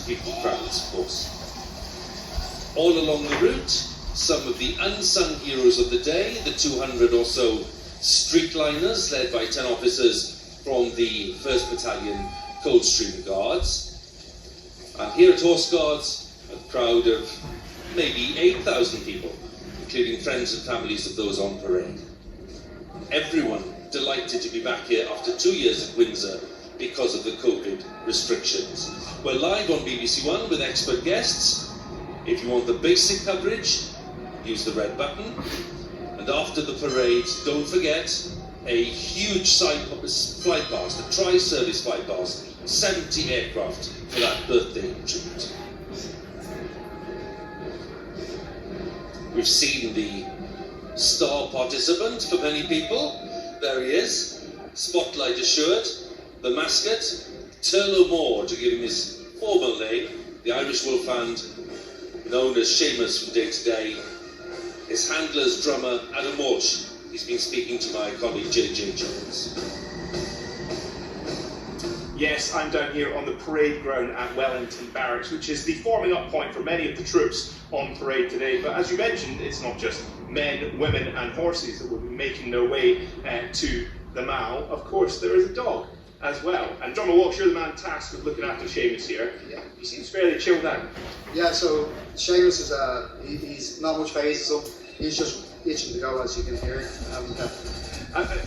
people crowds, of course. All along the route, some of the unsung heroes of the day, the 200 or so streetliners led by 10 officers from the 1st Battalion Coldstream Guards. And here at Horse Guards, a crowd of maybe 8,000 people, including friends and families of those on parade. Everyone delighted to be back here after 2 years at Windsor because of the COVID restrictions. We're live on BBC One with expert guests. If you want the basic coverage, use the red button. And after the parade, don't forget a huge flight past, a tri-service flight past, 70 aircraft for that birthday tribute. We've seen the star participant for many people. There he is, spotlight assured, the mascot, Turlo Moore, to give him his formal name, the Irish Wolfhound, known as Seamus from day to day. His handler's drummer, Adam Walsh. He's been speaking to my colleague JJ Jones. Yes, I'm down here on the parade ground at Wellington Barracks, which is the forming up point for many of the troops on parade today. But as you mentioned, it's not just men, women and horses that will be making their way to the Mall. Of course, there is a dog as well. And Drummer Walsh, you're the man tasked with looking after Seamus here. Yeah. He seems fairly chilled out. Yeah, so Seamus is he's not much phases up. He's just itching to go, as you can hear.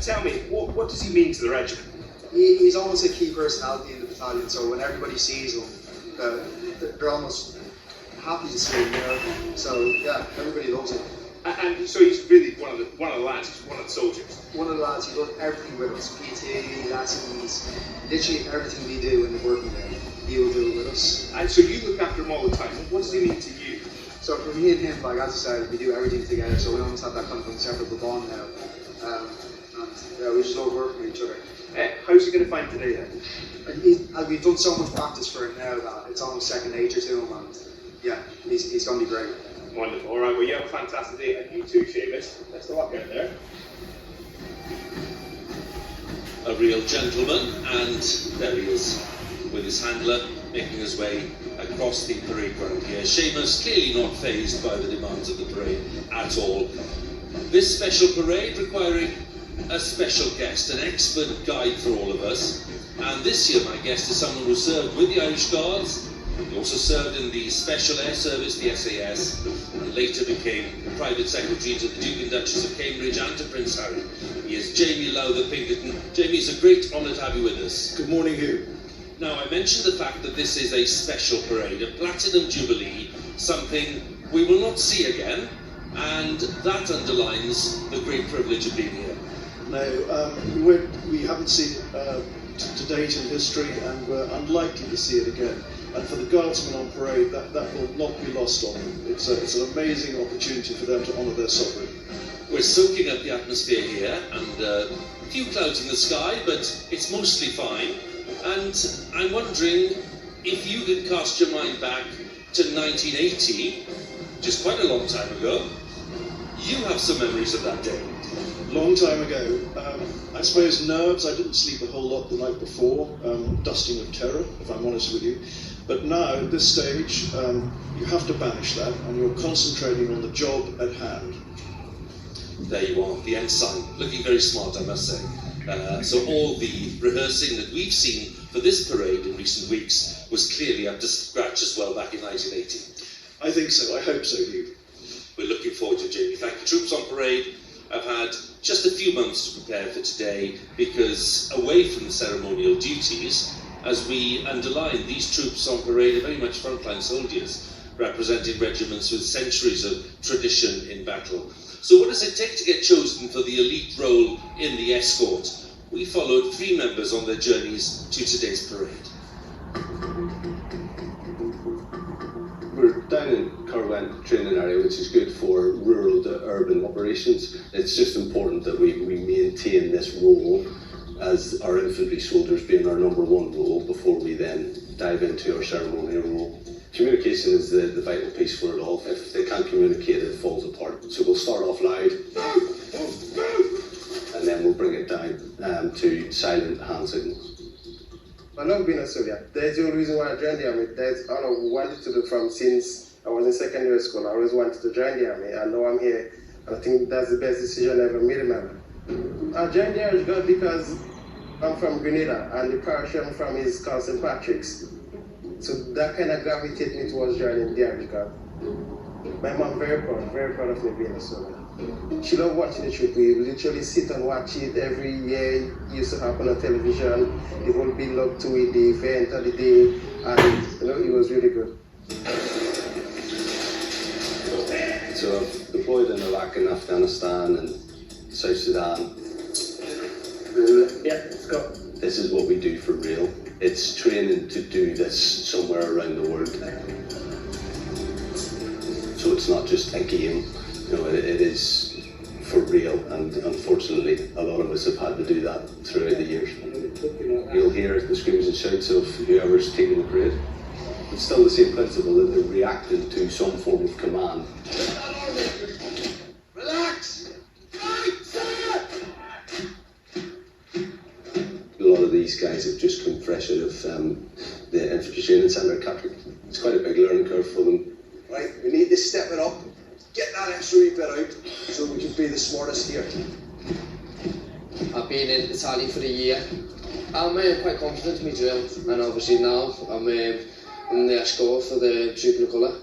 Tell me, what does he mean to the regiment? He's almost a key personality in the battalion, so when everybody sees him, they're almost happy to see him, you know. So yeah, everybody loves him. And so he's really one of the lads, he's one of the soldiers. One of the lads, he does everything with us. PT, lessons, literally everything we do in the working day, he will do it with us. And so you look after him all the time. What does he mean to you? So for me and him, like as I said, we do everything together, so we almost have that kind of inseparable bond now. And yeah, we just love working with each other. How's he going to find today then? And we've done so much practice for it now that it's almost second nature to him, and yeah, he's going to be great. Wonderful. All right, well, you have a fantastic day, and you too, Seamus. Best of luck out there. A real gentleman, and there he is with his handler making his way across the parade ground here. Seamus clearly not fazed by the demands of the parade at all. This special parade requiring a special guest, an expert guide for all of us. And this year my guest is someone who served with the Irish Guards. He also served in the Special Air Service, the SAS, and later became Private Secretary to the Duke and Duchess of Cambridge and to Prince Harry. He is Jamie Lowther Pinkerton. Jamie, it's a great honour to have you with us. Good morning, Hugh. Now, I mentioned the fact that this is a special parade, a Platinum Jubilee, something we will not see again, and that underlines the great privilege of being here. No, we haven't seen it to date in history, and we're unlikely to see it again. And for the Guardsmen on parade, that will not be lost on them. It's an amazing opportunity for them to honour their sovereign. We're soaking up the atmosphere here, and a few clouds in the sky, but it's mostly fine. And I'm wondering if you could cast your mind back to 1980, which is quite a long time ago. You have some memories of that day. Long time ago. I suppose nerves. I didn't sleep a whole lot the night before, dusting of terror, if I'm honest with you. But now, at this stage, you have to banish that, and you're concentrating on the job at hand. There you are, the ensign, looking very smart, I must say. So all the rehearsing that we've seen for this parade in recent weeks was clearly up to scratch as well back in 1980. I think so. I hope so, Hugh. We're looking forward to it, Jamie. Thank you. Troops on parade have had just a few months to prepare for today, because away from the ceremonial duties, as we underline, these troops on parade are very much frontline soldiers, representing regiments with centuries of tradition in battle. So what does it take to get chosen for the elite role in the escort? We followed 3 members on their journeys to today's parade. We're down in Carwent training area, which is good for rural to urban operations. It's just important that we maintain this role as our infantry soldiers being our number 1 role before we then dive into our ceremonial role. Communication is the vital piece for it all. If they can't communicate, it falls apart. So we'll start off loud, and then we'll bring it down to silent hand signals. I love being a soldier. That's the only reason why I joined the army. That's all I wanted to do from since I was in secondary school. I always wanted to join the army. I know I'm here, and I think that's the best decision I ever made in my life. I joined the Irish Guard because I'm from Grenada, and the parish I'm from is called St. Patrick's. So that kind of gravitated me towards joining the Irish Guard. My mom very proud of me being a soldier. She loved watching the troop. We literally sit and watch it every year. It used to happen on television. The whole build up to it, the event of the day, and it was really good. So I've deployed in Iraq and Afghanistan and South Sudan. Yeah, let's go. This is what we do for real. It's training to do this somewhere around the world. So it's not just a game, it is for real, and unfortunately a lot of us have had to do that throughout the years. You'll hear the screams and shouts of whoever's taking the parade. It's still the same principle that they're reacting to some form of command. Relax! A lot of these guys have just come fresh out of the infantry training centre at Catterick. It's quite a big learning curve for them. Right, we need to step it up, get that extra wee bit out, so we can be the smartest here. I've been in Italy for a year. I'm quite confident in my drill, and obviously now I'm in the escort for the troop in the colour.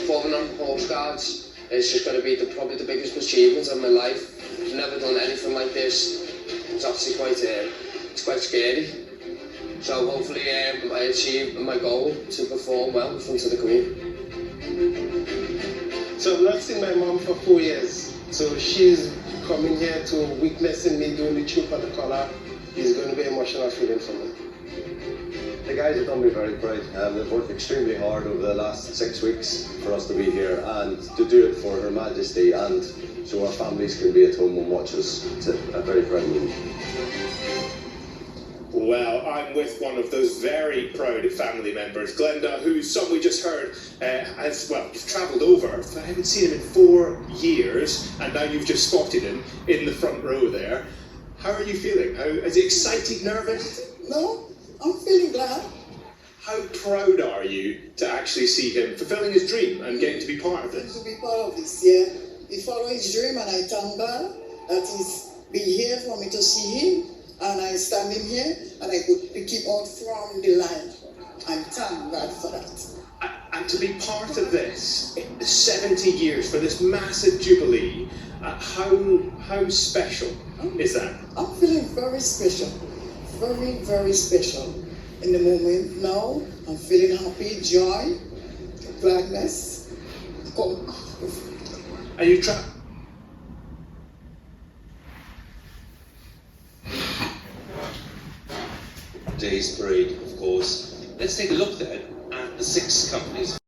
Falling on horse guards is just going to be probably the biggest achievement of my life. I've never done anything like this. It's actually quite scary. So hopefully I achieve my goal to perform well in front of the Queen. So I've not seen my mom for 4 years. So she's coming here to witnessing me doing the troop on the collar. It's going to be emotional feeling for me. The guys have done me very proud. They've worked extremely hard over the last 6 weeks for us to be here and to do it for Her Majesty, and so our families can be at home and watch us. It's a very proud moment. Well, I'm with one of those very proud family members, Glenda, whose son we just heard has, well, you've travelled over. I haven't seen him in 4 years, and now you've just spotted him in the front row there. How are you feeling? Is it excited, nervous? No, I'm feeling glad. How proud are you to actually see him fulfilling his dream and getting to be part of this? To be part of this, yeah. He followed his dream, and I thank God that he's been here for me to see him. And I standing here, and I could pick him out from the line. I'm thank God for that. And to be part of this, 70 years for this massive jubilee, how special is that? I'm feeling very special, very, very special. In the moment now, I'm feeling happy, joy, gladness. Are you Today's parade, of course. Let's take a look then at the 6 companies.